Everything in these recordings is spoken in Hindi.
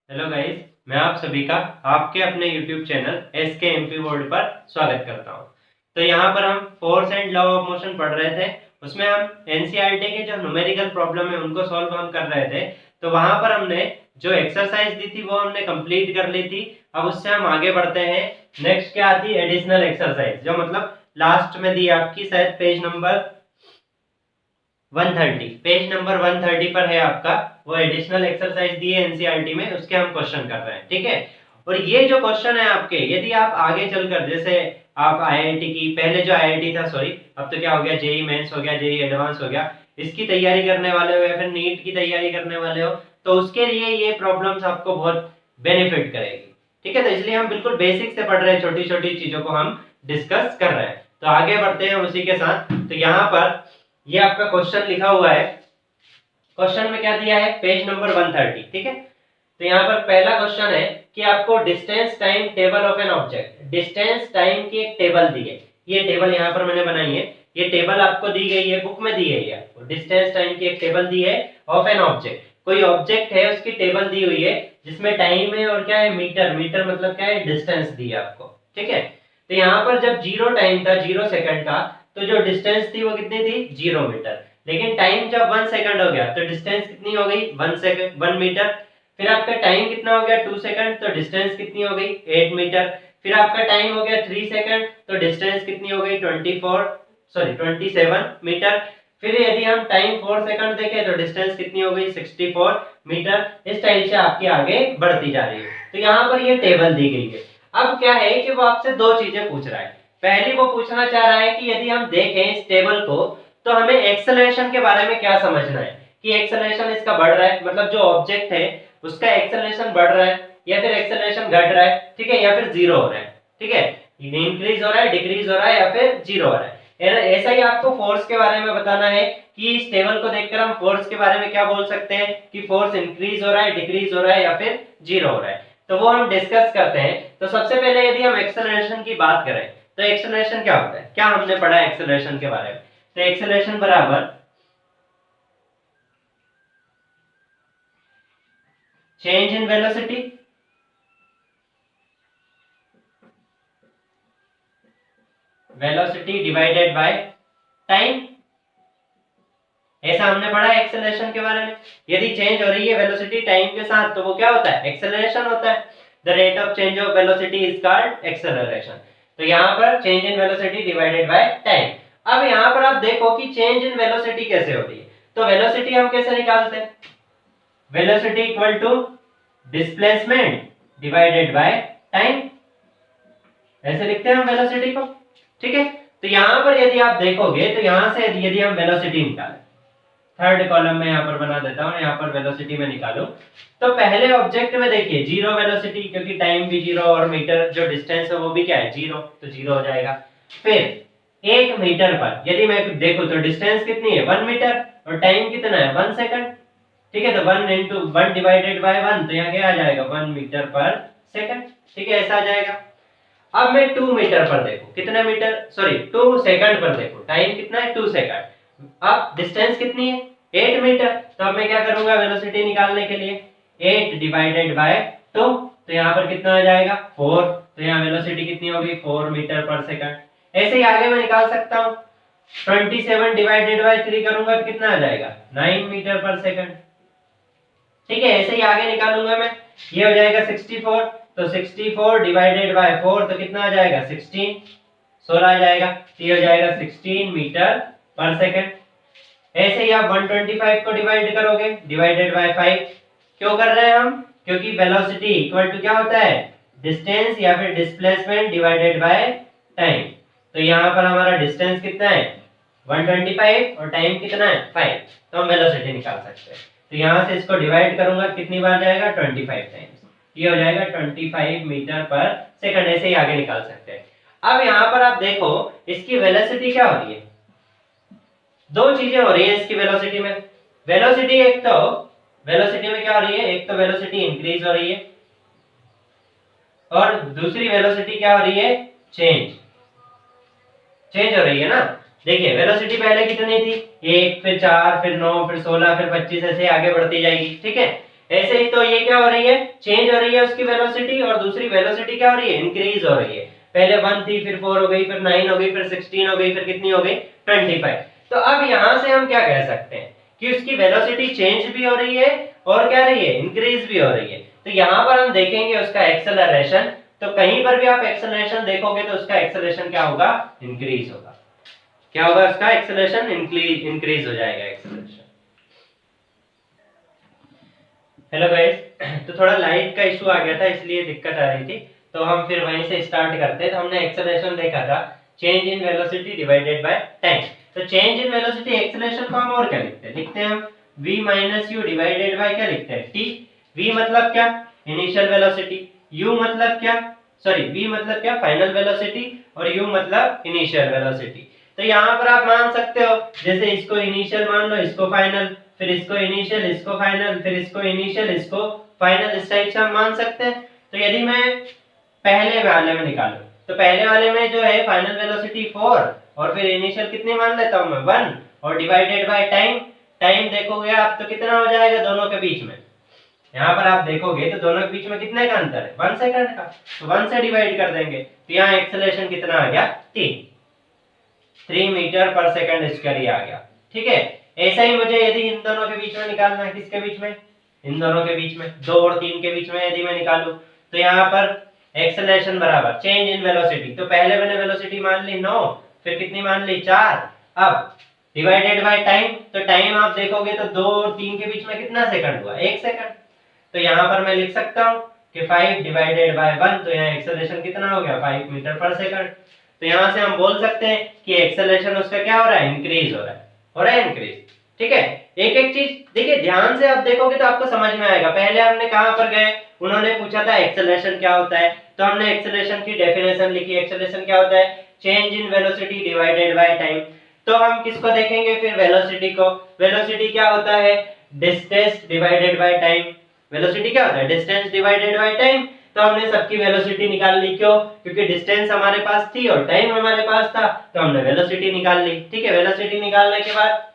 हेलो गाइस, मैं आप सभी का आपके अपने YouTube channel SK MP world पर स्वागत करता हूं। तो यहाँ पर हम force and law of motion पढ़ रहे थे। उसमें हम NCERT के जो न्यूमेरिकल प्रॉब्लम है उनको सॉल्व हम कर रहे थे। तो वहां पर हमने जो एक्सरसाइज दी थी वो हमने कंप्लीट कर ली थी। अब उससे हम आगे बढ़ते हैं। नेक्स्ट क्या आती है? एडिशनल एक्सरसाइज, जो मतलब लास्ट में दी आपकी, शायद पेज नंबर 130, पेज नंबर 130 पर है आपका। वो एडिशनल एक्सरसाइज दी है एनसीईआरटी में, उसके हम क्वेश्चन कर रहे हैं, ठीक है। और ये जो क्वेश्चन है आपके, यदि आप आगे चलकर, जैसे आप आईआईटी की, पहले जो आईआईटी था, सॉरी अब तो क्या हो गया, जेई मेंस हो गया, जेई एडवांस हो गया, इसकी तैयारी करने वाले हो या फिर नीट की तैयारी करने वाले हो, तो उसके लिए ये प्रॉब्लम्स आपको बहुत बेनिफिट करेगी, ठीक है। तो इसलिए हम बिल्कुल बेसिक से पढ़ रहे हैं, छोटी छोटी चीजों को हम डिस्कस कर रहे हैं। तो आगे बढ़ते हैं उसी के साथ। तो यहाँ पर ये आपका क्वेश्चन लिखा हुआ है। क्वेश्चन में क्या दिया है? पेज नंबर 130, ठीक है। तो यहाँ पर पहला क्वेश्चन है कि आपको distance time table of an object, distance time की एक टेबल दी है। ये टेबल यहाँ पर मैंने बनाई है। ये टेबल आपको दी गई है, बुक में दी गई है आपको। डिस्टेंस टाइम की एक टेबल दी है ऑफ एन ऑब्जेक्ट। कोई ऑब्जेक्ट है, उसकी टेबल दी हुई है जिसमें टाइम है और क्या है, मीटर। मीटर मतलब क्या है, डिस्टेंस दी है आपको, ठीक है। तो यहाँ पर जब 0 टाइम था, 0 सेकंड का, तो जो डिस्टेंस थी वो कितनी थी? 0 मीटर। लेकिन टाइम जब 1 सेकंड हो गया तो डिस्टेंस कितनी हो गई? 1 सेकंड, 1 मीटर। फिर आपका टाइम कितना हो गया? 2 सेकंड, तो डिस्टेंस कितनी हो गई? 8 मीटर। फिर आपका टाइम हो गया 3 सेकंड, तो डिस्टेंस कितनी हो गई? 27 मीटर। फिर यदि हम टाइम 4 सेकंड देखें तो डिस्टेंस कितनी हो गई? 64 मीटर। इस टाइप से आपकी आगे बढ़ती जा रही है। तो यहाँ पर ये टेबल दी गई है। अब क्या है कि वो आपसे दो चीजें पूछ रहा है। पहली वो पूछना चाह रहा है कि यदि हम देखें इस टेबल को, तो हमें एक्सेलरेशन के बारे में क्या समझना है, कि एक्सेलरेशन इसका बढ़ रहा है, मतलब जो ऑब्जेक्ट है उसका एक्सेलरेशन बढ़ रहा है या फिर एक्सेलरेशन घट रहा है, ठीक है, या फिर जीरो हो रहा है, ठीक है, इंक्रीज हो रहा है, डिक्रीज हो रहा है या फिर जीरो हो रहा है। ऐसा ही आपको फोर्स के बारे में बताना है कि इस टेबल को देखकर हम फोर्स के बारे में क्या बोल सकते हैं, कि फोर्स इंक्रीज हो रहा है, डिक्रीज हो रहा है या फिर जीरो हो रहा है। तो वो हम डिस्कस करते हैं। तो सबसे पहले यदि हम एक्सेलरेशन की बात करें तो एक्सेलरेशन क्या होता है, क्या हमने पढ़ा एक्सेलरेशन के बारे में? तो एक्सेलरेशन बराबर change in velocity divided by time. ऐसा हमने पढ़ा है एक्सेलरेशन के बारे में। यदि चेंज हो रही है वेलोसिटी टाइम के साथ तो वो क्या होता है? एक्सेलरेशन होता है। The rate of change of velocity is called acceleration. तो यहाँ पर change in velocity divided by time. अब यहाँ पर आप देखो कि चेंज इन वेलोसिटी कैसे होती है। तो वेलोसिटी हम कैसे निकालते हैं? Velocity equal to displacement divided by time, ऐसे लिखते हैं हम वेलोसिटी को, ठीक है। तो यहाँ पर यदि आप देखोगे तो यहाँ से यदि हम वेलोसिटी निकालें, थर्ड कॉलम में यहाँ पर बना देता हूँ, यहाँ पर वेलोसिटी में निकालो। तो पहले ऑब्जेक्ट में देखिए जीरो वेलोसिटी, क्योंकि टाइम भी जीरो और मीटर जो डिस्टेंस है वो भी क्या है? जीरो, तो जीरो हो जाएगा। फिर 1 मीटर पर यदि मैं देखूं तो डिस्टेंस कितनी है? 1 मीटर, और टाइम कितना है? 1 सेकंड, ठीक है। तो 1 इंटू 1 डिवाइडेड बाय 1, तो यहाँ क्या आ जाएगा? 1 मीटर पर सेकंड, ठीक है, ऐसा आ जाएगा। अब मैं 2 मीटर पर देखूं, कितने मीटर, सॉरी 2 सेकंड पर देखूं, टाइम कितना है? 2 सेकंड। अब डिस्टेंस कितनी है? 8 मीटर। तो अब मैं क्या करूंगा वेलोसिटी निकालने के लिए? 8 डिवाइडेड बाय 2, तो यहाँ पर कितना आ जाएगा? 4। तो यहाँ वेलोसिटी कितनी होगी? 4 मीटर पर सेकंड। ऐसे ही आगे मैं निकाल सकता हूँ। 27 डिवाइडेड बाय 3 करूंगा तो कितना आ जाएगा? 9 मीटर पर सेकंड, ठीक है। ऐसे ही आगे निकालूंगा मैं, ये हो जाएगा 64। तो 64 डिवाइडेड बाय 4 तो कितना आ जाएगा? 16, 16 आ जाएगा। ये हो जाएगा 16 मीटर पर सेकंड। ऐसे ही आप 125 को डिवाइड करोगे, डिवाइडेड बाय 5। क्यों कर रहे हैं हम? क्योंकि वेलोसिटी इक्वल टू क्या होता है? डिस्टेंस या फिर डिस्प्लेसमेंट डिवाइडेड बाय टाइम। तो यहाँ पर हमारा डिस्टेंस कितना है? 125 और टाइम कितना है? 5। तो हम वेलोसिटी निकाल सकते हैं। तो यहाँ से इसको डिवाइड करूंगा, कितनी बार जाएगा? 25 टाइम्स। ये हो जाएगा 25 मीटर पर सेकंड। ऐसे ही आगे निकाल सकते हैं। अब यहाँ पर आप देखो इसकी वेलोसिटी क्या हो रही है? दो चीजें हो रही है इसकी वेलोसिटी में। वेलोसिटी, एक तो वेलोसिटी में क्या हो रही है? एक तो वेलोसिटी इंक्रीज हो रही है और दूसरी वेलोसिटी क्या हो रही है? चेंज हो रही है ना। देखिए वेलोसिटी पहले कितनी थी? 1, फिर 4, फिर 9, फिर 16, फिर 25, ऐसे आगे बढ़ती जाएगी, ठीक है। ऐसे ही तो ये क्या हो रही है, चेंज हो रही है उसकी वेलोसिटी, और दूसरी वेलोसिटी क्या हो रही है, इंक्रीज हो रही है। पहले 1 थी, फिर 4 हो गई, फिर 9 हो गई, फिर 16 हो गई, फिर कितनी हो गई, 25। तो अब यहां से हम क्या कह सकते हैं कि उसकी वेलोसिटी चेंज भी हो रही है और क्या रही है, इंक्रीज भी हो रही है। तो यहां पर हम देखेंगे उसका एक्सेलरेशन, तो कहीं पर भी आप एक्सेलरेशन देखोगे तो उसका एक्सेलरेशन क्या होगा, इंक्रीज होगा। क्या होगा, उसका एक्सेलरेशन इंक्रीज हो जाएगा एक्सेलरेशन। हेलो गाइस, तो थोड़ा लाइट का इशू आ गया था इसलिए दिक्कत आ रही थी, तो हम फिर वहीं से स्टार्ट करते हैं। तो हमने एक्सेलरेशन देखा था, change in velocity divided by time. तो चेंज इन वेलोसिटी एक्सेलरेशन को हम और क्या लिखते हैं हम v minus you divided by क्या लिखते हैं, t। v मतलब क्या, इनिशियल वेलोसिटी, u मतलब क्या, सॉरी v मतलब क्या, फाइनल वेलोसिटी, और u मतलब इनिशियल वेलोसिटी। तो यहाँ पर आप मान सकते हो, जैसे इसको इनिशियल मान लो, इसको फाइनल, फिर इसको इनिशियल, इसको फाइनल, फिर इसको इनिशियल, इसको फाइनल, इस टाइप से हम मान सकते हैं। तो यदि मैं पहले वाले में निकालूं, तो पहले वाले में जो है फाइनल वेलोसिटी 4 और फिर इनिशियल कितने मान लेता हूं मैं 1 और डिवाइडेड बाय टाइम। टाइम देखोगे आप तो कितना हो जाएगा दोनों के बीच में, यहाँ पर आप देखोगे तो दोनों के बीच में कितने का अंतर है, 1 सेकंड का, तो 1 से डिवाइड कर देंगे। तो यहाँ एक्सेलरेशन कितना आ गया, 3 मीटर पर सेकंड स्क्वायर आ गया। ठीक है, ऐसा ही मुझे यदि इन दोनों के बीच में निकालना है, किसके बीच में, इन दोनों के बीच में, 2 और 3 के बीच में यदि मैं निकालूं, तो यहाँ पर एक्सेलरेशन बराबर चेंज इन वेलोसिटी, तो पहले मैंने वेलोसिटी मान ली 9, फिर कितनी मान ली 4, अब डिवाइडेड बाय टाइम, तो टाइम आप देखोगे तो 2 और 3 के बीच में कितना सेकंड हुआ, 1 सेकंड। तो यहाँ पर मैं लिख सकता हूँ कि 5 डिवाइडेड बाय 1, तो यहाँ एक्सेलरेशन कितना हो गया, 5 मीटर पर सेकंड। तो यहाँ से हम बोल सकते हैं कि एक्सेलरेशन उसका क्या हो रहा है, इंक्रीज हो रहा है इंक्रीज। ठीक है, एक एक चीज देखिए ध्यान से आप देखोगे तो आपको समझ में आएगा। पहले हमने कहां पर गए, उन्होंने पूछा था एक्सेलरेशन क्या होता है, तो हमने एक्सेलरेशन की डेफिनेशन लिखी। एक्सेलरेशन क्या होता है, change in velocity divided by time. तो हम किसको देखेंगे फिर, वेलोसिटी को। वेलोसिटी क्या होता है, distance divided by time. Velocity क्या होता है, डिस्टेंस डिवाइडेड बाय टाइम। तो हमने सबकी वेलोसिटी निकाल ली, क्यों, क्योंकि डिस्टेंस हमारे पास थी और टाइम हमारे पास था, तो हमने वेलोसिटी निकाल ली। ठीक है, वेलोसिटी निकालने के बाद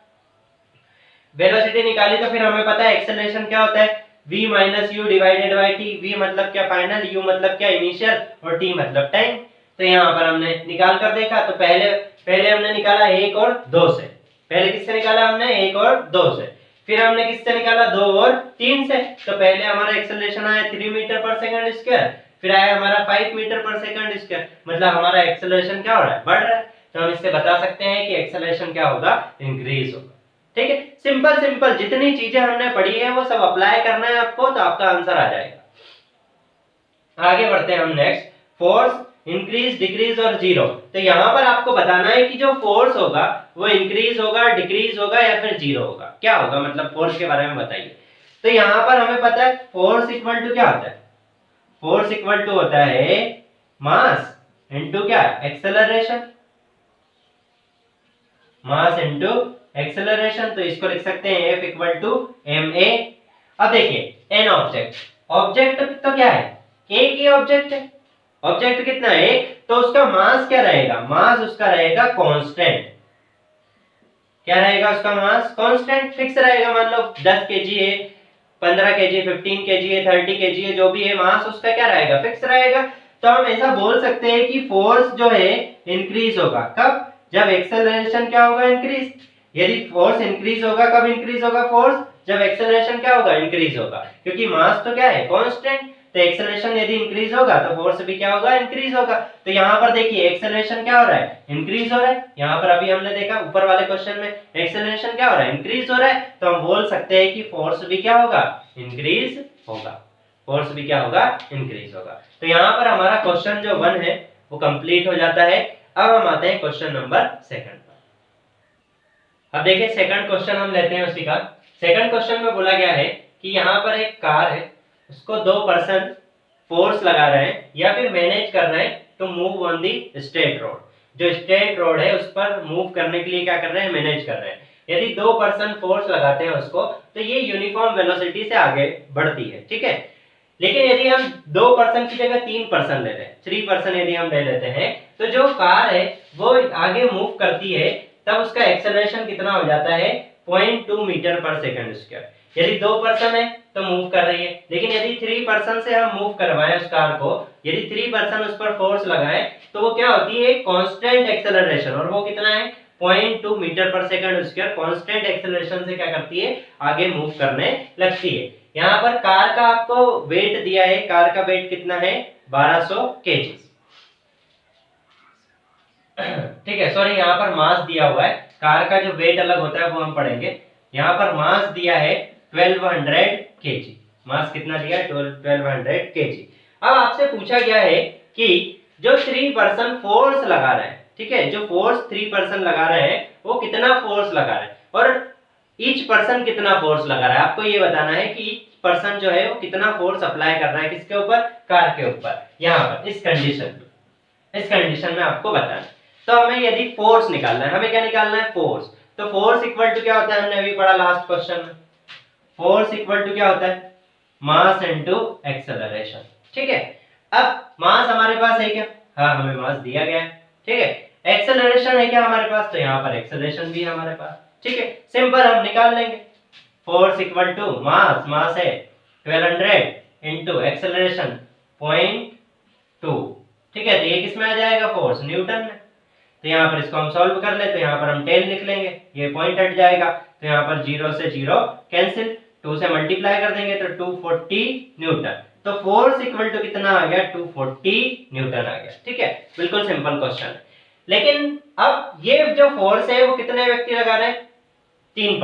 वेलोसिटी निकाली तो फिर हमें पता है एक्सेलरेशन क्या होता है, v minus you divided by t। v मतलब क्या, फाइनल, u मतलब क्या, इनिशियल, और t मतलब टाइम। तो यहाँ पर हमने निकाल कर देखा, तो पहले हमने निकाला 1 और 2 से। पहले किससे निकाला हमने, 1 और 2 से। फिर हमने किससे निकाला, 2 और 3 से। तो पहले हमारा एक्सेलरेशन आया 3 मीटर पर सेकंड स्क्वायर, फिर आया हमारा 5 मीटर पर सेकंड स्क्वायर, मतलब हमारा एक्सेलरेशन क्या हो रहा है, बढ़ रहा है। तो हम इससे बता सकते हैं कि एक्सेलरेशन क्या होगा, इंक्रीज होगा। ठीक है, सिंपल सिंपल जितनी चीजें हमने पढ़ी है वो सब अप्लाई करना है आपको, तो आपका आंसर आ जाएगा। आगे बढ़ते हैं हम नेक्स्ट, फोर्स इंक्रीज, डिक्रीज और जीरो। तो यहाँ पर आपको बताना है कि जो फोर्स होगा वो इंक्रीज होगा, डिक्रीज होगा या फिर जीरो होगा, क्या होगा, मतलब फोर्स के बारे में बताइए। तो यहाँ पर हमें पता है फोर्स इक्वल टू क्या होता है, फोर्स इक्वल टू होता है मास इनटू क्या, एक्सेलरेशन, मास इनटू एक्सेलरेशन। तो इसको लिख सकते हैं F इक्वल टू ma। अब देखिए एन ऑब्जेक्ट, ऑब्जेक्ट तो क्या है, एक ही ऑब्जेक्ट है, ऑब्जेक्ट कितना है, तो उसका मास क्या रहेगा, मास उसका रहेगा कांस्टेंट। क्या रहेगा उसका मास, कांस्टेंट, फिक्स रहेगा। मान लो 10 केजी है, 15 केजी, 15 केजी है, 30 केजी है, जो भी है मास उसका क्या रहेगा, फिक्स रहेगा। तो हम ऐसा बोल सकते हैं कि फोर्स जो है इंक्रीज होगा, कब, जब एक्सेलरेशन क्या होगा, इंक्रीज। यदि फोर्स इंक्रीज होगा, कब इंक्रीज होगा फोर्स, जब एक्सेलरेशन क्या होगा, इंक्रीज होगा, क्योंकि मास तो क्या है, कांस्टेंट। तो एक्सेलरेशन यदि इंक्रीज होगा तो फोर्स भी क्या होगा, इंक्रीज होगा। तो यहाँ पर देखिए एक्सेलरेशन क्या हो रहा है, इंक्रीज हो रहा है। यहाँ पर अभी हमने देखा ऊपर वाले क्वेश्चन में एक्सेलरेशन क्या हो रहा है, इंक्रीज हो रहा है। तो हम बोल सकते हैं कि फोर्स भी क्या होगा, इंक्रीज होगा, फोर्स भी क्या होगा, इंक्रीज होगा। तो यहाँ पर हमारा क्वेश्चन जो 1 है वो कंप्लीट हो जाता है। अब हम आते हैं क्वेश्चन नंबर 2 पर। अब देखिए सेकंड क्वेश्चन हम लेते हैं उसी का। सेकंड क्वेश्चन में बोला गया है कि यहाँ पर एक कार है, उसको 2 पर्सन फोर्स लगा रहे हैं या फिर मैनेज कर रहे हैं to move on the straight road. जो स्ट्रेट रोड है उस पर मूव करने के लिए क्या कर रहे हैं, मैनेज कर रहे हैं। यदि 2 पर्सन फोर्स लगाते हैं उसको, तो ये यूनिफॉर्म वेलोसिटी से आगे बढ़ती है। ठीक है, लेकिन यदि हम 2 पर्सन की जगह 3 पर्सन ले लें, 3 पर्सन यदि हम ले लेते हैं, तो जो कार है वो आगे मूव करती है, तब उसका एक्सेलरेशन कितना हो जाता है, 0.2 मीटर पर सेकंड स्क्वायर। यदि 2 पर्सन है तो मूव कर रही है, लेकिन यदि 3 पर्सन से हम मूव करवाएं उस कार को, यदि 3 पर्सन उस पर फोर्स लगाएं तो वो क्या होती है, कांस्टेंट एक्सेलरेशन, और वो कितना है 0.2 मीटर पर सेकंड स्क्वायर कांस्टेंट एक्सेलरेशन से क्या करती है, आगे मूव करने लगती है। यहाँ पर कार का आपको वेट दिया है, कार का वेट कितना है 1200 केजी, ठीक है, सॉरी यहाँ पर मास दिया हुआ है, कार का जो वेट अलग होता है वो हम पढ़ेंगे। यहाँ पर मास दिया है 1200 केजी, मास कितना दिया है 1200 केजी। अब आपसे पूछा गया है कि जो 3 पर्सन फोर्स लगा रहे हैं, ठीक है, जो फोर्स 3 पर्सन लगा रहे हैं वो कितना फोर्स लगा रहे हैं, और ईच पर्सन कितना फोर्स लगा रहा है, आपको ये बताना है कि ईच पर्सन जो है वो कितना फोर्स अप्लाई कर रहा है किसके ऊपर, कार के ऊपर, यहाँ पर इस कंडीशन में आपको बताना है। तो हमें यदि फोर्स निकालना है, हमें क्या निकालना है फोर्स, तो फोर्स इक्वल टू क्या होता है, हमने अभी पढ़ा लास्ट क्वेश्चन में, फोर्स इक्वल टू क्या होता है मास इनटू एक्सेलरेशन, ठीक है। अब मास हमारे पास है क्या, हाँ हमें मास दिया गया है, ठीक है, एक्सेलरेशन है क्या हमारे पास, तो यहाँ पर एक्सेलरेशन भी है हमारे पास, ठीक है, सिंपल हम निकाल लेंगे। फोर्स इक्वल टू मास है 1200 इनटू एक्सेलरेशन 0.2, ठीक है, तो ये किसमें आ जाएगा फोर्स, न्यूटन में। तो यहाँ पर इसको हम सॉल्व कर ले, तो यहाँ पर हम 10 लिख लेंगे, ये पॉइंट हट जाएगा, तो यहाँ पर 0 से 0 कैंसिल, 2 से मल्टीप्लाई कर देंगे तो 240 न्यूटन, तो फोर्स इक्वल टू कितना आ गया 240 न्यूटन आ गया, ठीक है, बिल्कुल सिंपल क्वेश्चन। लेकिन अब ये जो फोर्स है वो कितने व्यक्ति लगा रहे हैं, 3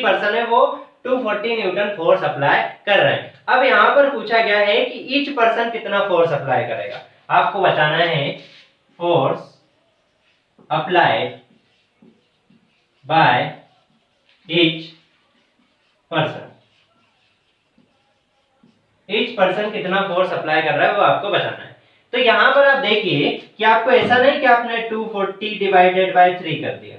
पर्सन है, वो 240 न्यूटन फोर्स अप्लाई कर रहे हैं। अब यहाँ पर पूछा गया है कि ईच पर्सन कितना फोर्स अप्लाई करेगा, आपको बताना है force applied by each person, each person कितना फोर्स अप्लाई कर रहा है वो आपको बताना है। तो यहाँ पर आप देखिए कि आपको ऐसा नहीं कि आपने 240 डिवाइडेड बाय 3 कर दिया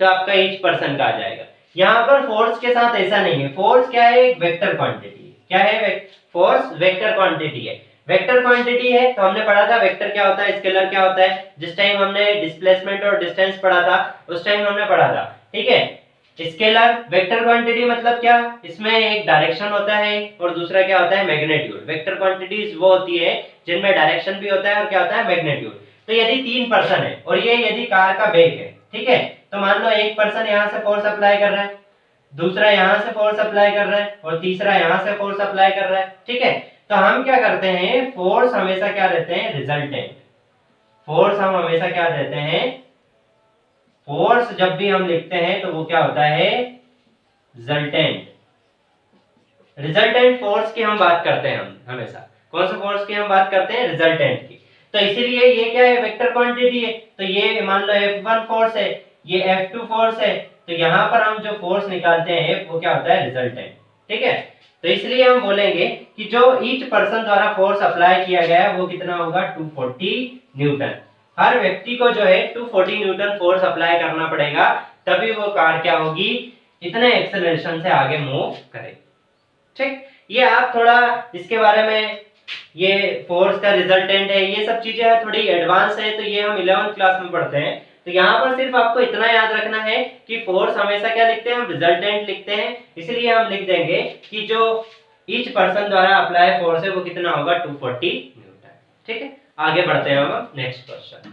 तो आपका ईच पर्सन का आ जाएगा, यहाँ पर फोर्स के साथ ऐसा नहीं है, फोर्स क्या है, एक वेक्टर क्वांटिटी है, क्या है फोर्स वेक्टर क्वांटिटी है, वेक्टर क्वांटिटी है, तो हमने पढ़ा था वेक्टर क्या होता है, स्केलर क्या होता है, जिस टाइम हमने डिस्प्लेसमेंट और डिस्टेंस पढ़ा था उस टाइम हमने पढ़ा था, ठीक है। स्केलर वेक्टर क्वांटिटी मतलब क्या, इसमें एक डायरेक्शन होता है और दूसरा क्या होता है मैग्नीट्यूड, वेक्टर क्वांटिटीज वो होती है जिनमें डायरेक्शन भी होता है और क्या होता है मैग्नीट्यूड। तो यदि 3 पर्सन है और ये यदि कार का वेग है, ठीक है, तो मान लो एक पर्सन यहाँ से फोर्स अप्लाई कर रहा है, दूसरा यहाँ से फोर्स अप्लाई कर रहा है और तीसरा यहाँ से फोर्स अप्लाई कर रहा है, ठीक है। तो हम क्या करते हैं, फोर्स हमेशा क्या रहते हैं रिजल्टेंट, फोर्स हम हमेशा क्या देते हैं, फोर्स जब भी हम लिखते हैं तो वो क्या होता है रिजल्टेंट, रिजल्टेंट फोर्स की हम बात करते हैं, हम हमेशा कौन से फोर्स की हम बात करते हैं, रिजल्टेंट की। तो इसीलिए ये क्या है वेक्टर क्वांटिटी है, तो ये मान लो F1 फोर्स है, ये F2 फोर्स है, तो यहाँ पर हम जो फोर्स निकालते हैं वो क्या होता है रिजल्टेंट, ठीक है। तो इसलिए हम बोलेंगे कि जो ईच पर्सन द्वारा फोर्स अप्लाई किया गया है वो कितना होगा 240 न्यूटन, हर व्यक्ति को जो है 240 न्यूटन फोर्स अप्लाई करना पड़ेगा, तभी वो कार क्या होगी इतने एक्सेलरेशन से आगे मूव करेगी, ठीक। ये आप थोड़ा इसके बारे में, ये फोर्स का रिजल्टेंट है, ये सब चीजें थोड़ी एडवांस है, तो ये हम 11th क्लास में पढ़ते हैं। तो यहाँ पर सिर्फ आपको इतना याद रखना है कि फोर्स हमेशा क्या लिखते हैं, हम रिजल्टेंट लिखते हैं, इसलिए हम लिख देंगे कि जो ईच पर्सन द्वारा अप्लाई फोर्स है वो कितना होगा 240 न्यूटन, ठीक है। आगे बढ़ते हैं हम नेक्स्ट क्वेश्चन।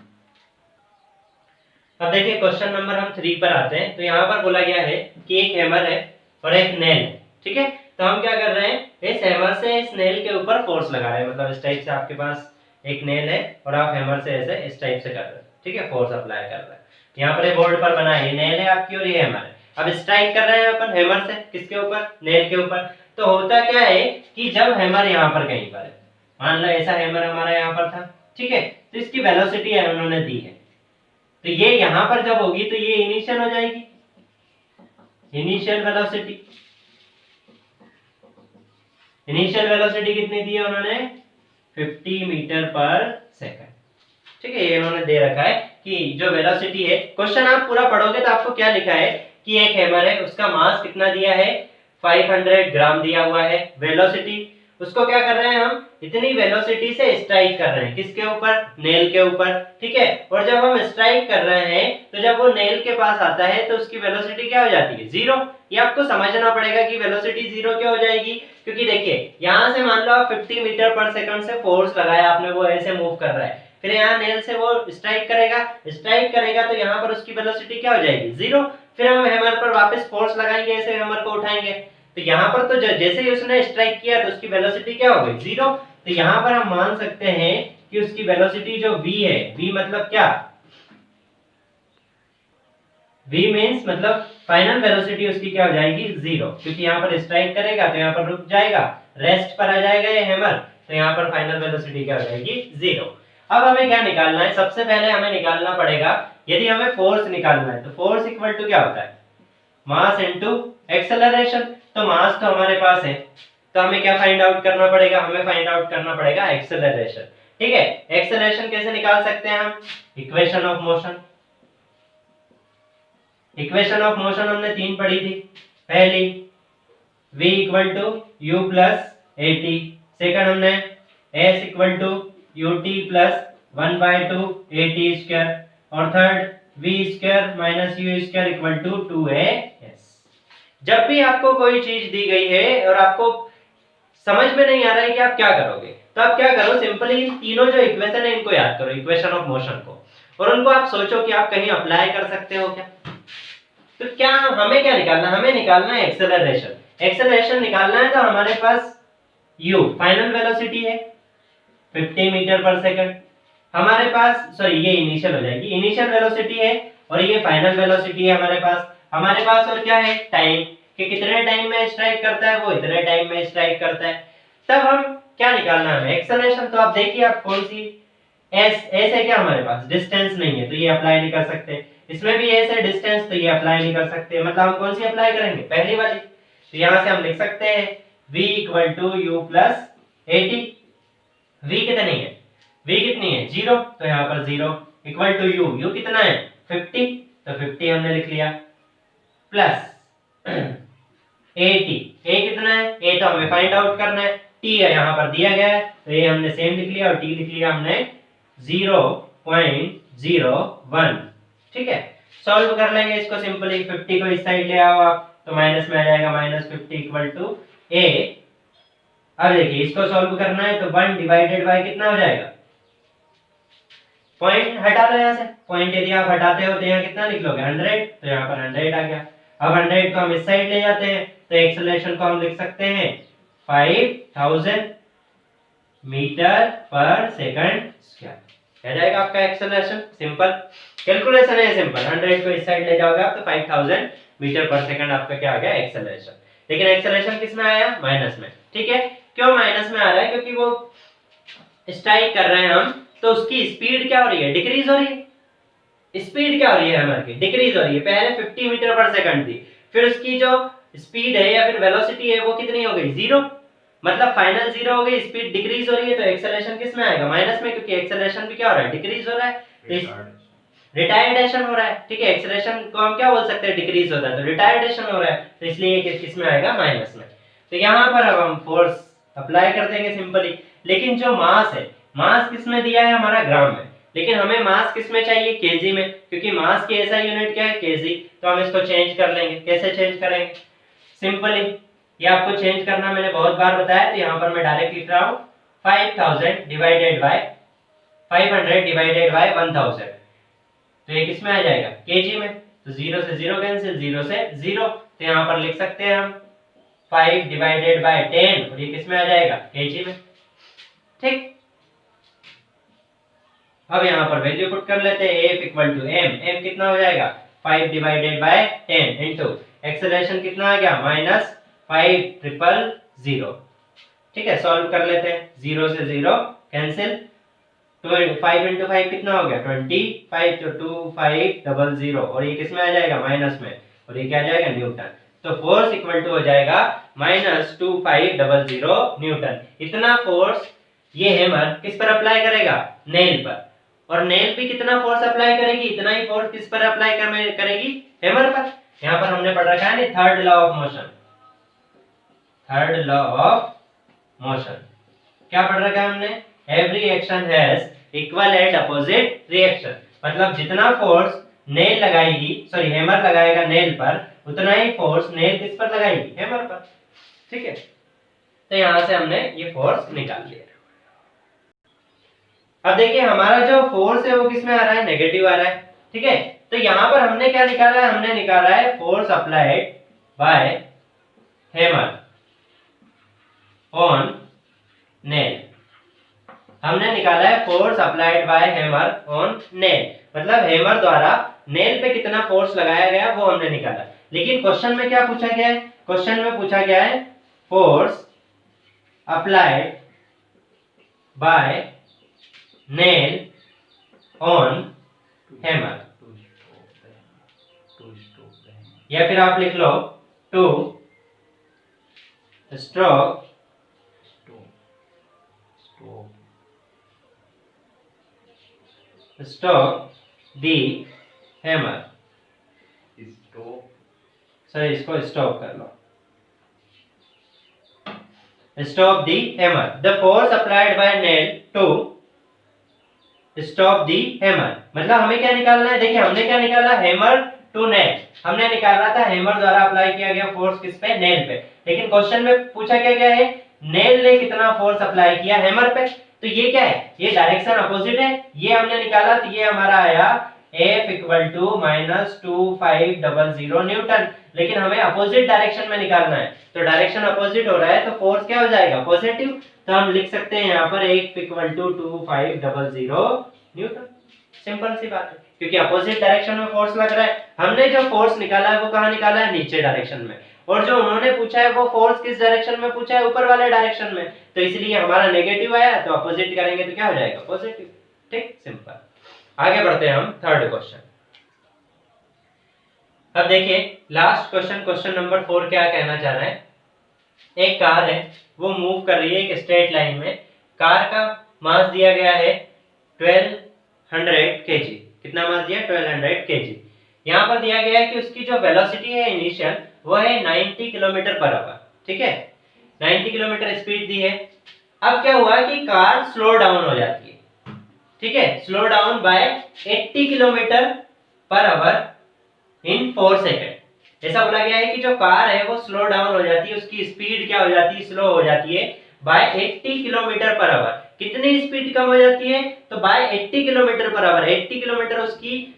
अब देखिए क्वेश्चन नंबर हम 3 पर आते हैं। तो यहाँ पर बोला गया है कि एक हैमर है और एक नेल है, ठीक है। तो हम क्या कर रहे हैं, इस हैमर से इस नेल के ऊपर फोर्स लगा रहे हैं, मतलब इस टाइप से आपके पास एक नेल है और आप हैमर से ऐसे इस टाइप से कर रहे हैं, ठीक है, फोर्स अप्लाई कर रहे हैं। यहाँ पर ये बोर्ड पर बना है, ये नेल है आपकी और ये हैमर है। अब स्ट्राइक कर रहे हैं अपन हैमर से किसके ऊपर, नेल के ऊपर। तो होता क्या है कि जब हैमर यहाँ पर कहीं पर है, मान लो ऐसा हैमर हमारा यहाँ पर था, ठीक है, तो इसकी वेलोसिटी है उन्होंने दी है, तो ये यहाँ पर जब होगी तो ये इनिशियल हो जाएगी, इनिशियल वेलोसिटी, इनिशियल वेलोसिटी कितनी दी है उन्होंने 50 मीटर पर सेकंड, ठीक है, ये उन्होंने दे रखा है कि जो वेलोसिटी है। क्वेश्चन आप पूरा पढ़ोगे तो आपको क्या लिखा है कि एक हैमर है, उसका मास कितना दिया है 500 ग्राम दिया हुआ है, वेलोसिटी उसको क्या कर रहे हैं हम, इतनी वेलोसिटी से स्ट्राइक कर रहे हैं, किसके ऊपर, नेल के ऊपर, ठीक है। और जब हम स्ट्राइक कर रहे हैं तो जब वो नेल के पास आता है तो उसकी वेलोसिटी क्या हो जाती है, जीरो। ये आपको समझना पड़ेगा कि वेलोसिटी जीरो क्यों हो जाएगी, क्योंकि देखिए यहाँ से मान लो आप 50 मीटर पर सेकंड से फोर्स लगाया आपने, वो ऐसे मूव कर रहा है, फिर यहाँ नेल से वो स्ट्राइक करेगा तो यहाँ पर उसकी वेलोसिटी क्या हो जाएगी, जीरो। फिर हम हैमर पर वापस फोर्स लगाएंगे, ऐसे हैमर को उठाएंगे, तो यहाँ पर तो जैसे ही उसने स्ट्राइक किया तो उसकी वेलोसिटी क्या हो गई, जीरो। तो यहाँ पर हम मान सकते हैं कि उसकी वेलोसिटी जो v है, v मतलब क्या, v मींस मतलब फाइनल वेलोसिटी उसकी क्या हो जाएगी, जीरो, क्योंकि यहाँ पर स्ट्राइक करेगा तो यहाँ पर रुक जाएगा, रेस्ट पर आ जाएगा ये हैमर, तो यहाँ पर फाइनल वेलोसिटी क्या हो जाएगी, जीरो। अब हमें क्या निकालना है, सबसे पहले हमें निकालना पड़ेगा, यदि हमें फोर्स निकालना है तो फोर्स इक्वल टू क्या होता है, मास इनटू एक्सेलरेशन। तो मास तो हमारे पास है, तो हमें क्या फाइंड आउट करना पड़ेगा, हमें फाइंड आउट करना पड़ेगा एक्सेलरेशन, ठीक है। एक्सेलरेशन कैसे निकाल सकते हैं हम, equation of motion. Equation of motion हमने तीन पढ़ी थी, पहली v equal to u plus a t, second हमने s equal to u t plus 1/2 a t square, और third v square minus u square equal to 2as। जब भी आपको कोई चीज दी गई है और आपको समझ में नहीं आ रहा है कि आप क्या करोगे, तो आप क्या करो, सिंपली इन तीनों जो इक्वेशन है इनको याद करो, इक्वेशन ऑफ मोशन को, और उनको आप सोचो कि आप कहीं अप्लाई कर सकते हो क्या। तो क्या हमें क्या निकालना, हमें निकालना है एक्सेलरेशन। एक्सेलरेशन निकालना है तो हमारे पास u फाइनल वेलोसिटी है 50 मीटर पर सेकंड, हमारे पास सॉरी ये इनिशियल हो जाएगी, इनिशियल वेलोसिटी है, और ये फाइनल वेलोसिटी है हमारे पास और क्या है, टाइम, कि कितने टाइम में स्ट्राइक करता है, वो इतने टाइम में स्ट्राइक करता है। तब हम क्या निकालना है, एक्सेलरेशन। तो आप देखिए आप कौन सी, एस है क्या हमारे पास, डिस्टेंस नहीं है तो ये अप्लाई नहीं कर सकते, इसमें भी एस है डिस्टेंस, तो ये अप्लाई नहीं कर सकते, मतलब हम कौन सी अप्लाई करेंगे, पहली वाली। तो यहां से हम लिख सकते हैं v equal to u plus a t, v कितनी है, v कितनी है, जीरो, तो यहाँ पर जीरो इक्वल टू यू कितना है 50, तो 50 हमने लिख लिया, प्लस ए टी, ए कितना है, ए तो हमें फाइंड आउट करना है, टी है यहाँ पर दिया गया है, तो ये हमने सेम लिख लिया, और टी लिख लिया हमने 0.01, ठीक है। सॉल्व कर लेंगे इसको सिंपली, 50 को इस साइड ले आओ आप, तो माइनस में आ जाएगा, -50 इक्वल टू ए। अब देखिए इसको सॉल्व करना है तो 1 डिवाइडेड बाय कितना हो जाएगा, पॉइंट हटा लो यहाँ से, पॉइंट यदि आप हटाते हो तो यहाँ कितना लिख लोगे 100, तो यहाँ पर 100 आ गया। अब 100 को हम इस साइड ले जाते हैं तो एक्सेलरेशन को हम लिख सकते हैं 5000 मीटर पर सेकंड स्क्वायर, क्या जाएगा आपका एक्सेलरेशन। सिंपल कैलकुलेशन है, सिंपल, 100 को इस साइड ले जाओगे आप तो 5000 मीटर पर सेकंड आपका क्या आ गया एक्सेलरेशन। लेकिन एक्सेलरेशन किस में आया, माइनस में, ठीक है। क्यों माइनस में आ रहा है, क्योंकि वो स्ट्राइक कर रहे हैं हम, तो उसकी स्पीड क्या हो रही है, डिक्रीज हो रही है, स्पीड क्या हो रही है हमारी, डिक्रीज हो रही है। पहले 50 मीटर पर सेकंड थी, फिर उसकी जो स्पीड है या फिर वेलोसिटी है वो कितनी हो गई, जीरो, मतलब फाइनल जीरो हो गई, स्पीड डिक्रीज हो रही है, तो एक्सेलरेशन किस में आएगा, माइनस में, क्योंकि एक्सेलरेशन भी क्या हो रहा है, डिक्रीज हो रहा है, रिटायर्डेशन हो रहा है, ठीक है। एक्सेलरेशन को हम क्या बोल सकते हैं, डिक्रीज होता है, तो रिटायर्डेशन हो रहा है, तो इसलिए किस में आएगा, माइनस में। तो यहाँ पर अब हम फोर्स अप्लाई कर देंगे सिंपली। लेकिन जो मास है, मास किस में दिया है हमारा, ग्राम में, लेकिन हमें मास किस में चाहिए, केजी में, क्योंकि मास की ऐसा यूनिट क्या है, केजी। तो हम इसको चेंज कर लेंगे, कैसे चेंज करेंगे, सिंपली ये आपको चेंज करना मैंने बहुत बार बताया, तो यहाँ पर मैं डायरेक्ट लिख रहा हूँ 5000 डिवाइडेड बाय 500 डिवाइडेड बाय 1000, तो ये किस में आ जाएगा, केजी में। तो 0 से 0 कैंसिल, 0 से 0, तो यहाँ पर लिख सकते हैं हम 5 डिवाइडेड बाय 10, और ये किस में आ जाएगा, केजी में, ठीक। अब यहाँ पर वैल्यू पुट कर लेते हैं, F equal to m, m कितना हो जाएगा 5 डिवाइडेड बाय 10 इनटू एक्सेलरेशन कितना आ गया -5,000, ठीक है। सॉल्व कर लेते हैं, 0 से 0 कैंसिल, 5 इंटू 5 कितना हो गया 25, तो 2500, और ये किस में आ जाएगा, माइनस में, और ये क्या आ जाएगा, न्यूटन। तो फोर्स इक्वल टू हो जाएगा -2500 न्यूटन। इतना फोर्स ये हैमर किस पर अप्लाई करेगा, नेल पर, और नेल भी कितना फोर्स अप्लाई करेगी, इतना ही फोर्स किस पर अप्लाई करेगी, हैमर पर। यहाँ पर हमने पढ़ रखा है ना third law of motion, third law of motion. क्या पढ़ रखा है हमने? Every action has equal and opposite reaction. मतलब जितना फोर्स नेल लगाएगी, सॉरी हैमर लगाएगा नेल पर, उतना ही फोर्स नेल किस पर लगाएगी? हैमर पर। ठीक है, तो यहां से हमने ये फोर्स निकाल लिया। अब देखिए हमारा जो फोर्स है वो किस में आ रहा है? नेगेटिव आ रहा है। ठीक है, तो यहां पर हमने क्या निकाला है? हमने निकाला है force applied bye hammer on nail. हमने निकाला है force applied bye hammer on nail, मतलब हैमर द्वारा नेल पे कितना फोर्स लगाया गया वो हमने निकाला। लेकिन क्वेश्चन में क्या पूछा गया है? क्वेश्चन में पूछा गया है force applied by nail on hammer, या फिर आप लिख लो to stroke stop the hammer. Sir इसको स्टॉप कर लो। Stop the hammer, the force applied by nail to stop the hammer. मतलब हमें क्या निकालना है? देखिए हमने क्या निकाला? Hammer to nail. हमने निकाला था हैमर द्वारा अप्लाई किया गया फोर्स किस पे? नेल पे। लेकिन क्वेश्चन में पूछा क्या गया है? नेल ने कितना फोर्स अप्लाई किया हैमर पे। तो ये क्या है? ये डायरेक्शन अपोजिट है। ये हमने निकाला तो ये हमारा आया F इक्वल टू -2500 न्यूटन। लेकिन हमें अपोजिट डायरेक्शन में निकालना है, तो डायरेक्शन अपोजिट हो रहा है तो फोर्स क्या हो जाएगा? पॉजिटिव। तो हम लिख सकते हैं यहाँ पर F equal to 2500 newton. Simple सी बात है, क्योंकि अपोजिट डायरेक्शन में फोर्स लग रहा है। हमने जो फोर्स निकाला है वो कहाँ निकाला है? नीचे डायरेक्शन में। और जो उन्होंने पूछा है वो फोर्स किस डायरेक्शन में पूछा है? ऊपर वाले डायरेक्शन में। तो इसलिए हमारा नेगेटिव आया, तो अपोजिट करेंगे तो क्या हो जाएगा? पॉजिटिव। ठीक, सिंपल। आगे बढ़ते हैं हम थर्ड क्वेश्चन। अब देखिए लास्ट क्वेश्चन, क्वेश्चन नंबर 4 क्या कहना चाह रहा है? एक कार है, वो मूव कर रही है एक स्ट्रेट लाइन में। कार का मास दिया गया है 1200 kg। कितना मास दिया? 1200 kg। यहाँ पर दिया गया है कि उसकी जो वेलोसिटी है इनिशियल वो है 90 किलोमीटर पर आवर। ठीक है, 90 किलोमीटर स्पीड दी है। अब क्या हुआ कि कार स्लो डाउन हो जाती है। ठीक है, slow down bye 80 kilometre per hour इन 4 सेकंड। ऐसा बोला गया है कि जो कार है वो स्लो डाउन हो जाती है, उसकी स्पीड क्या हो जाती है? स्लो हो जाती है बाय 80 किलोमीटर पर आवर। कितनी स्पीड कम हो जाती है? तो by 80 kilometre per hour. 80 kilometre उसकी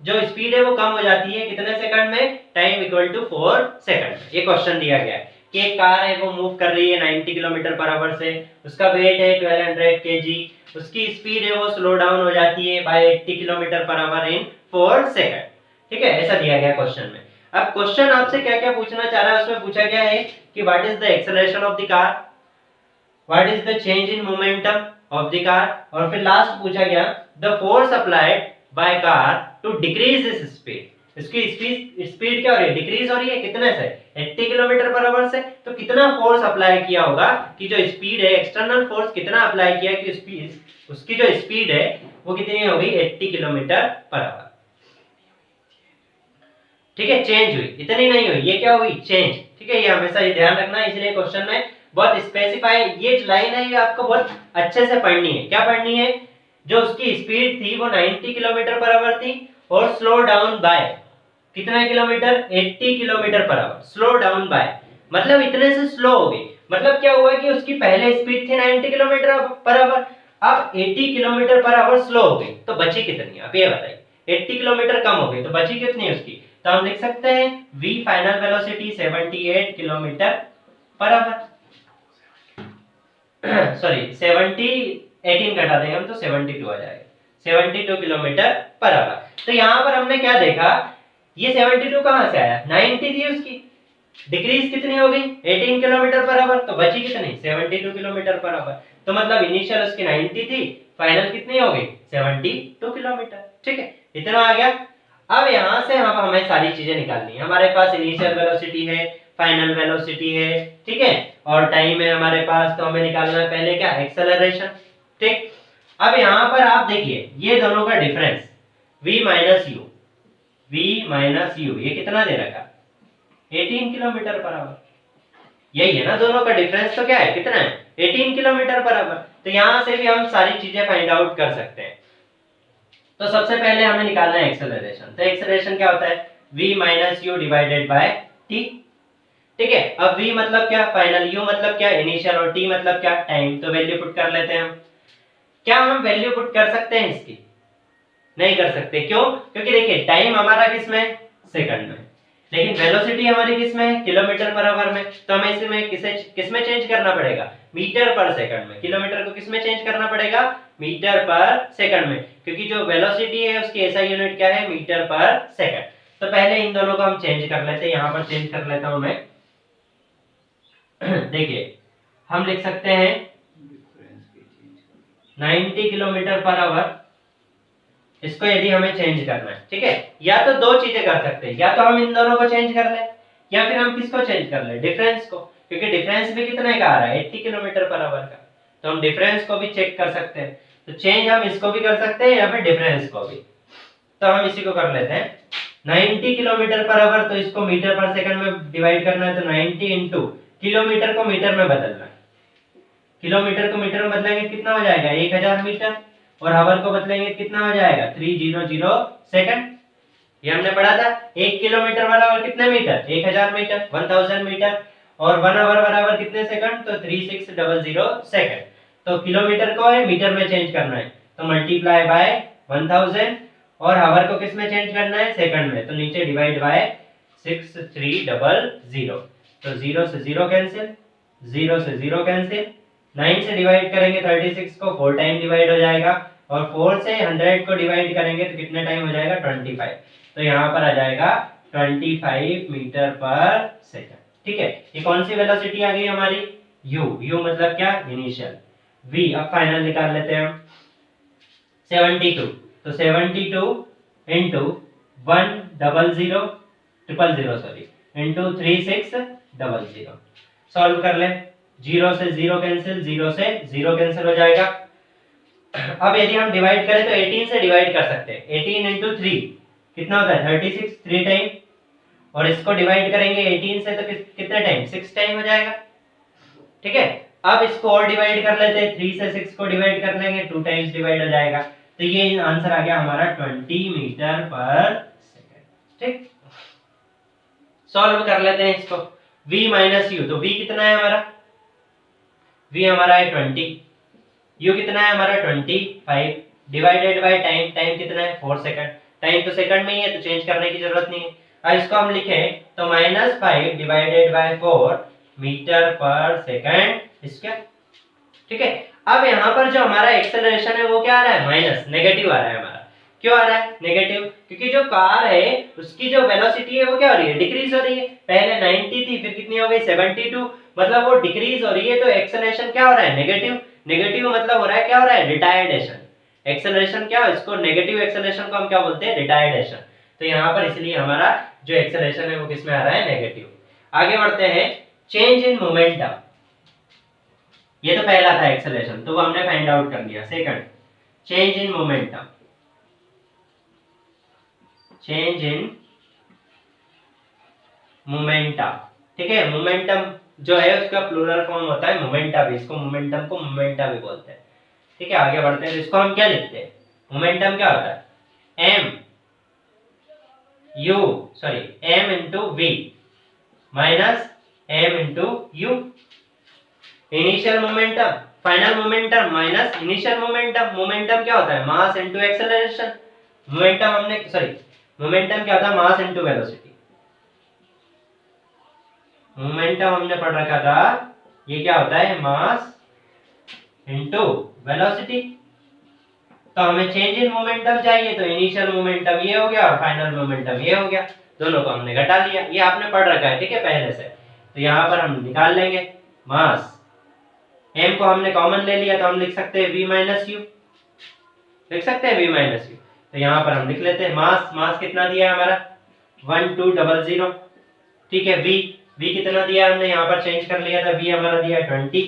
जो स्पीड है वो कम हो जाती है कितने सेकंड में? Time equal to 4 second. ये क्वेश्चन दिया गया है कि एक कार है वो मूव कर रही है 90 किलोमीटर पर आवर से, उसका वेट है 1200 kg, उसकी स्पीड है वो स्लो डाउन हो जाती है by 80 kilometre per hour in 4 second. ठीक है, ऐसा दिया गया क्वेश्चन में। अब क्वेश्चन आपसे क्या क्या पूछना चाह रहा है? उसमें पूछा गया है कि what is the acceleration of the car, what is the change in momentum of the car, और फिर लास्ट पूछा गया the force applied by car to decrease this speed. इसकी स्पीड क्या हो रही है? डिक्रीज हो रही है। कितने से? 80 किलोमीटर पर आवर से। तो कितना फोर्स अप्लाई किया होगा कि जो स्पीड है, एक्सटर्नल फोर्स कितना अप्लाई किया कि स्पीड, उसकी जो स्पीड है वो कितनी होगी? 80 किलोमीटर पर आवर। ठीक है, चेंज हुई, इतनी नहीं हुई, ये क्या हुई? चेंज। ठीक है, ये हमेशा ये ध्यान रखना है, इसलिए क्वेश्चन में बहुत स्पेसिफाई, ये लाइन है ये आपको बहुत अच्छे से पढ़नी है। क्या पढ़नी है? जो उसकी स्पीड थी वो 90 किलोमीटर पर आवर थी और स्लो डाउन बाय कितना kilometre? 80 kilometre per our. Slow down bye मतलब इतने से स्लो हो गई। मतलब क्या हुआ कि उसकी पहले स्पीड थी 90 किलोमीटर पर आवर, अब 80 किलोमीटर पर आवर स्लो हो गई, तो बची कितनी? आप ये बताइए। 80 किलोमीटर कम हो गई तो बची कितनी उसकी? तो हम लिख सकते हैं v final velocity 78 kilometre per our. Sorry 70, 18 घटा देंगे हम तो 72 आ जाएगा, 72 किलोमीटर पर आवर। तो यहाँ पर हमने क्या देखा? ये 72 कहाँ से आया? 90 थी उसकी, डिक्रीज कितनी हो गई? 18 किलोमीटर पर आवर, तो बची कितनी? 72 किलोमीटर पर आवर। तो मतलब इनिशियल उसकी 90 थी, फाइनल कितनी हो गई? 72 किलोमीटर। ठीक है, इतना आ गया। अब यहां से हम हमें सारी चीजें निकालनी है। हमारे पास इनिशियल वेलोसिटी है, फाइनल वेलोसिटी है, ठीक है, और टाइम है हमारे पास, तो हमें निकालना है पहले क्या? एक्सेलरेशन। ठीक, अब यहां पर आप देखिए ये दोनों का डिफरेंस v माइनस u, ये कितना दे रखा? 18 किलोमीटर पर आवर। यही है ना दोनों का डिफरेंस, तो क्या है? कितना है? 18 किलोमीटर पर आवर। तो यहाँ से भी हम सारी चीजें फाइंड आउट कर सकते हैं। तो सबसे पहले हमें निकालना है एक्सेलरेशन। तो एक्सेलरेशन क्या होता है, v minus you divided by T. ठीक है, अब v मतलब क्या, फाइनल, u मतलब क्या, इनिशियल, और t मतलब क्या, टाइम। तो वैल्यू पुट कर लेते हैं हम। क्या हम वैल्यू पुट कर सकते हैं इसकी? नहीं कर सकते। क्यों? क्योंकि देखिए टाइम हमारा किस में, सेकंड में, लेकिन वेलोसिटी हमारी किस में, किलोमीटर पर आवर में। तो हमें इसमें किस में चेंज करना पड़ेगा, मीटर पर सेकंड में। किलोमीटर को किस में चेंज करना पड़ेगा, मीटर पर सेकंड में, क्योंकि जो वेलोसिटी है उसकी ऐसा यूनिट क्या है, मीटर पर सेकंड। तो पहले इन दोनों को हम चेंज कर लेते हैं। यहां पर चेंज कर लेता हूं मैं। देखिए हम लिख सकते हैं 90 किलोमीटर पर आवर। इसको यदि हमें चेंज करना है, ठीक है, या तो दो चीजें कर सकते हैं, या तो हम इन दोनों को चेंज कर ले, या फिर हम किसको चेंज कर ले, डिफरेंस को, क्योंकि डिफरेंस भी कितने का आ रहा है, 80 किलोमीटर पर आवर का। तो हम डिफरेंस को भी चेक कर सकते हैं। तो चेंज हम इसको भी कर सकते हैं या फिर डिफरेंस को भी। तो हम इसी को कर लेते हैं 90 किलोमीटर पर आवर। तो इसको मीटर पर सेकंड में डिवाइड करना है, तो 90 इंटू किलोमीटर को मीटर में बदलना है। किलोमीटर को मीटर में बदलेंगे कितना हो जाएगा, 1000 मीटर, और आवर को बदलेंगे कितना हो जाएगा, 300 सेकंड। ये हमने पढ़ा था। 1 किलोमीटर बराबर कितने मीटर, 1000 मीटर, 1000 मीटर, और 1 आवर बराबर कितने सेकंड, तो 3600 सेकंड। तो किलोमीटर को है मीटर में चेंज करना है, तो मल्टीप्लाई बाय 1000, और आवर को किस में चेंज करना है, सेकंड में। तो नीचे डिवाइड बाय 6300। तो 0 से 0 कैंसिल, 0 से 0 कैंसिल, 9 से डिवाइड करेंगे 36 को, 4 टाइम डिवाइड हो जाएगा, और 4 से 100 को डिवाइड करेंगे तो कितने टाइम हो जाएगा, 25। तो यहाँ पर आ जाएगा 25 मीटर पर सेकंड। ठीक है, ये कौन सी वेलोसिटी आ गई हमारी, u मतलब क्या, इनिशियल। v अब फाइनल निकाल लेते हैं हम, 72। तो 72 इंटू 100 सॉरी इंटू 3600। सॉल्व कर ले, 0 से 0 कैंसिल, 0 से 0 कैंसिल हो जाएगा। अब यदि हम डिवाइड करें तो 18 से डिवाइड कर सकते हैं। 18 इंटू 3 कितना होता है, 36, 3 टाइम, और इसको डिवाइड करेंगे 18 से तो कितने टाइम, 6 टाइम हो जाएगा। ठीक है, अब इसको और डिवाइड कर लेते हैं, 3 से 6 को डिवाइड कर लेंगे, 2 टाइम्स डिवाइड हो जाएगा। तो ये आंसर आ गया हमारा 20 मीटर पर सेकंड। ठीक, सॉल्व कर लेते हैं इसको। v माइनस यू, तो v कितना है हमारा, v हमारा है 20, u कितना है हमारा 25, डिवाइडेड बाय टाइम, टाइम कितना है 4 सेकंड। टाइम तो सेकंड में ही है तो चेंज करने की जरूरत नहीं है। अब इसको हम लिखें तो -5 डिवाइडेड बाय 4 मीटर पर सेकंड स्क्वायर। ठीक है, अब यहाँ पर जो हमारा एक्सेलरेशन है वो क्या आ रहा है, माइनस, नेगेटिव आ रहा है हमारा। क्यों आ रहा है नेगेटिव, क्योंकि जो कार है उसकी जो वेलोसिटी है वो क्या हो रही है, डिक्रीज हो रही है। पहले 90 थी, फिर कितनी हो गई 72, मतलब वो डिक्रीज हो रही है। तो एक्सेलरेशन क्या हो रहा है, नेगेटिव। नेगेटिव मतलब हो रहा है, क्या हो रहा है, रिटायर्डेशन। एक्सेलरेशन क्या, इसको नेगेटिव एक्सेलरेशन को हम क्या बोलते हैं, रिटायर्डेशन। तो यहाँ पर इसलिए हमारा जो एक्सेलरेशन है वो किसमें आ रहा है, नेगेटिव। आगे बढ़ते हैं, चेंज इन मोमेंटम। ये तो पहला था एक्सेलरेशन, तो वो हमने फाइंड आउट कर लिया। Second, change in momentum. Change in momenta. ठीक है, मोमेंटम जो है उसका प्लूरल फॉर्म होता है मोमेंटा भी, इसको मोमेंटम को मोमेंटा भी बोलते हैं। ठीक है, आगे बढ़ते हैं, तो इसको हम क्या लिखते हैं, मोमेंटम क्या होता है, m into v minus m into u। Initial momentum, final momentum minus initial momentum. Momentum क्या होता है, मास इंटू एक्सेलरेशन। मोमेंटम क्या होता है, मास इंटू वेलोसिटी। मोमेंटम हमने पढ़ रखा था, ये क्या होता है, मास इंटू वेलोसिटी। तो हमें चेंज इन मोमेंटम चाहिए, तो इनिशियल मोमेंटम ये हो गया और फाइनल मोमेंटम ये हो गया। दोनों को हमने घटा लिया, ये आपने पढ़ रखा है, ठीक है, पहले से। तो यहाँ पर हम निकाल लेंगे मास, m को हमने कॉमन ले लिया, तो हम लिख सकते हैं v माइनस यू, लिख सकते हैं v माइनस यू। तो यहाँ पर हम लिख लेते हैं मास, मास कितना दिया है हमारा 1200। ठीक है, v कितना दिया हमने यहाँ पर चेंज कर लिया था, v हमारा दिया 20,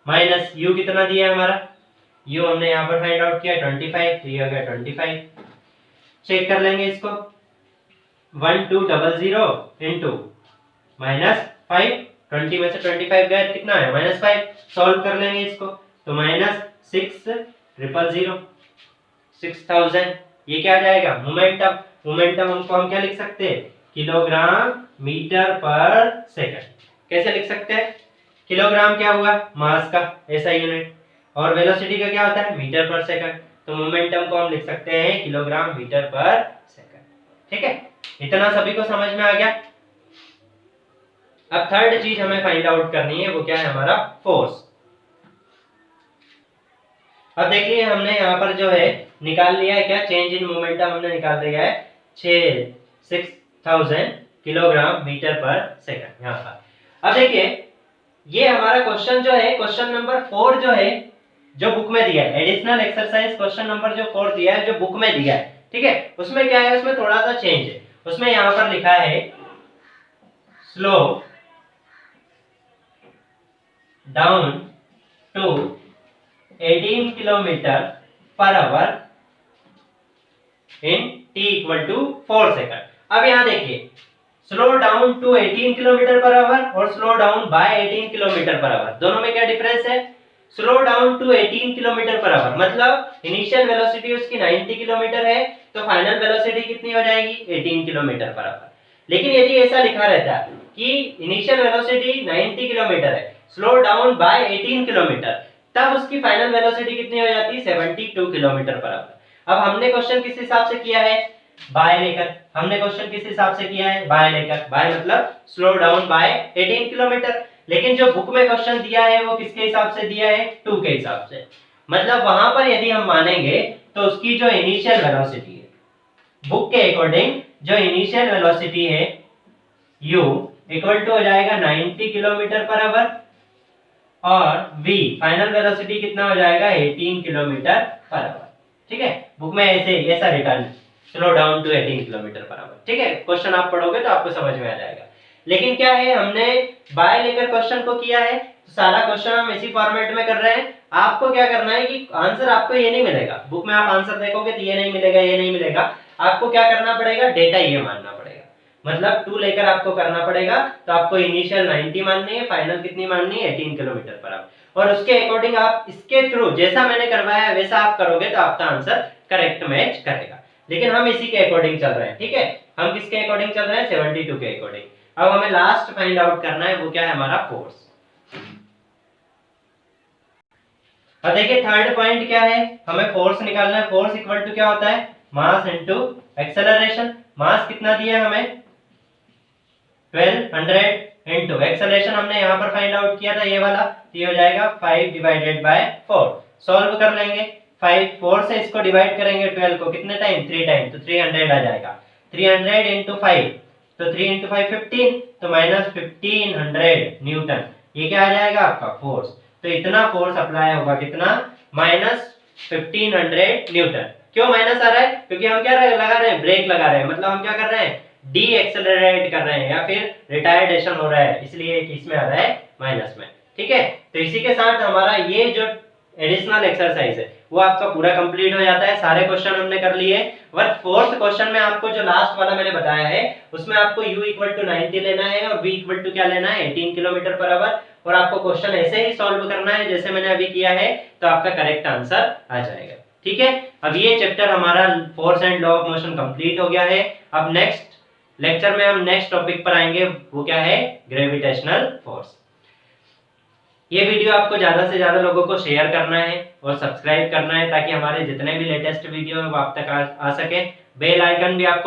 माइनस u कितना दिया है हमारा, u हमने यहाँ पर फाइंड आउट किया 25, तो ये हो गया 25। चेक कर लेंगे इसको, 1200 इंटू -5 20 में से 25 गए कितना है -5। सॉल्व कर लेंगे इसको तो -6,000 6000। ये क्या आ जाएगा मोमेंटम। मोमेंटम हमको हम क्या लिख सकते हैं किलोग्राम मीटर पर सेकंड। कैसे लिख सकते हैं किलोग्राम क्या हुआ मास का ऐसा यूनिट और वेलोसिटी का क्या होता है मीटर पर सेकंड। तो मोमेंटम को हम लिख सकते हैं किलोग्राम मीटर पर सेकंड। ठीक है इतना सभी को समझ में आ गया। अब थर्ड चीज हमें फाइंड आउट करनी है वो क्या है हमारा फोर्स। अब देखिए हमने यहाँ पर जो है निकाल लिया है क्या चेंज इन मोमेंटम हमने निकाल लिया है 6000 किलोग्राम मीटर पर सेकंड यहाँ पर। अब देखिए ये हमारा क्वेश्चन जो है क्वेश्चन नंबर 4 जो है जो बुक में दिया है एडिशनल एक्सरसाइज क्वेश्चन नंबर जो 4 दिया है जो बुक में दिया है ठीक है उसमें क्या है उसमें थोड़ा सा चेंज है। उसमें यहाँ पर लिखा है slope down to 18 kilometre per hour in t equal to 4 second. अब यहाँ देखिए slow down to 18 kilometre per hour और slow down by 18 kilometre per hour दोनों में क्या डिफरेंस है। Slow down to 18 kilometre per hour मतलब इनिशियल वेलोसिटी उसकी 90 किलोमीटर है तो फाइनल वेलोसिटी कितनी हो जाएगी 18 किलोमीटर पर आवर। लेकिन यदि ऐसा लिखा रहता है कि इनिशियल वेलोसिटी 90 किलोमीटर है स्लो डाउन बाय 18 किलोमीटर तब उसकी फाइनल वेलोसिटी कितनी हो जाती है 72 किलोमीटर पर आवर। अब हमने क्वेश्चन किस हिसाब से किया है बाय लेकर। हमने क्वेश्चन किस हिसाब से किया है बाय लेकर। बाय मतलब स्लो डाउन बाय 18 किलोमीटर। लेकिन जो बुक में क्वेश्चन दिया है वो किसके हिसाब से दिया है 2 के हिसाब से। मतलब वहां पर यदि हम मानेंगे तो उसकी जो इनिशियल वेलोसिटी है बुक के अकॉर्डिंग जो इनिशियल वेलोसिटी है u इक्वल टू हो जाएगा 90 किलोमीटर पर आवर और v फाइनल वेलोसिटी कितना हो जाएगा 18 किलोमीटर पर आवर। ठीक है बुक में ऐसा written slow down to 18 kilometre per hour. ठीक है क्वेश्चन आप पढ़ोगे तो आपको समझ में आ जाएगा। लेकिन क्या है हमने बाय लेकर क्वेश्चन को किया है तो सारा क्वेश्चन हम इसी फॉर्मेट में कर रहे हैं। आपको क्या करना है कि आंसर आपको ये नहीं मिलेगा बुक में आप आंसर देखोगे तो ये नहीं मिलेगा ये नहीं मिलेगा। आपको क्या करना पड़ेगा डेटा ये मानना पड़ेगा मतलब 2 लेकर आपको करना पड़ेगा। तो आपको इनिशियल 90 माननी है फाइनल कितनी माननी है 18 किलोमीटर पर आवर और उसके अकॉर्डिंग आप इसके थ्रू जैसा मैंने करवाया वैसा आप करोगे तो आपका आंसर करेक्ट मैच करेगा। लेकिन हम इसी के अकॉर्डिंग चल रहे हैं। ठीक है हम किसके अकॉर्डिंग चल रहे हैं 72 के अकॉर्डिंग। अब हमें लास्ट फाइंड आउट करना है वो क्या है हमारा फोर्स। अब देखिए थर्ड पॉइंट क्या है हमें फोर्स निकालना है। फोर्स इक्वल टू क्या होता है मास इनटू एक्सेलरेशन। मास कितना दिया है हमें 1200 इनटू एक्सेलरेशन हमने यहाँ पर फाइंड आउट किया था ये वाला तो ये हो जाएगा 5 डिवाइडेड बाय 4। सॉल्व कर लेंगे 4 से इसको डिवाइड करेंगे 12 को कितने टाइम 3 टाइम तो 300 आ जाएगा। 300 इनटू 5 तो 3 इनटू 5 15 तो -1500 न्यूटन ये क्या आ जाएगा आपका फोर्स। तो इतना फोर्स अप्लाई होगा कितना -1500 न्यूटन। क्यों माइनस आ रहा है क्योंकि हम क्या लगा रहे हैं ब्रेक लगा रहे हैं मतलब हम क्या कर रहे हैं डी एक्सेलरेट कर रहे हैं या फिर रिटायर्डेशन हो रहा है इसलिए इसमें आ रहा है माइनस में। ठीक है तो इसी के साथ हमारा ये जो एडिशनल एक्सरसाइज है वो आपका पूरा कंप्लीट हो जाता है। सारे क्वेश्चन हमने कर लिए और फोर्थ क्वेश्चन में आपको जो लास्ट वाला मैंने बताया है उसमें आपको u इक्वल टू 90 लेना है और v इक्वल टू क्या लेना है 18 किलोमीटर पर आवर और आपको क्वेश्चन ऐसे ही सॉल्व करना है जैसे मैंने अभी किया है तो आपका करेक्ट आंसर आ जाएगा। ठीक है अब ये चैप्टर हमारा force and law of motion complete हो गया है। अब नेक्स्ट लेक्चर में हम नेक्स्ट टॉपिक पर आएंगे वो क्या है ग्रेविटेशनल फोर्स। ये वीडियो आपको ज्यादा से ज्यादा लोगों को शेयर करना है और सब्सक्राइब करना है ताकि हमारे जितने भी लेटेस्ट वीडियो है वो आप तक आ सके। बेल आइकन भी आपको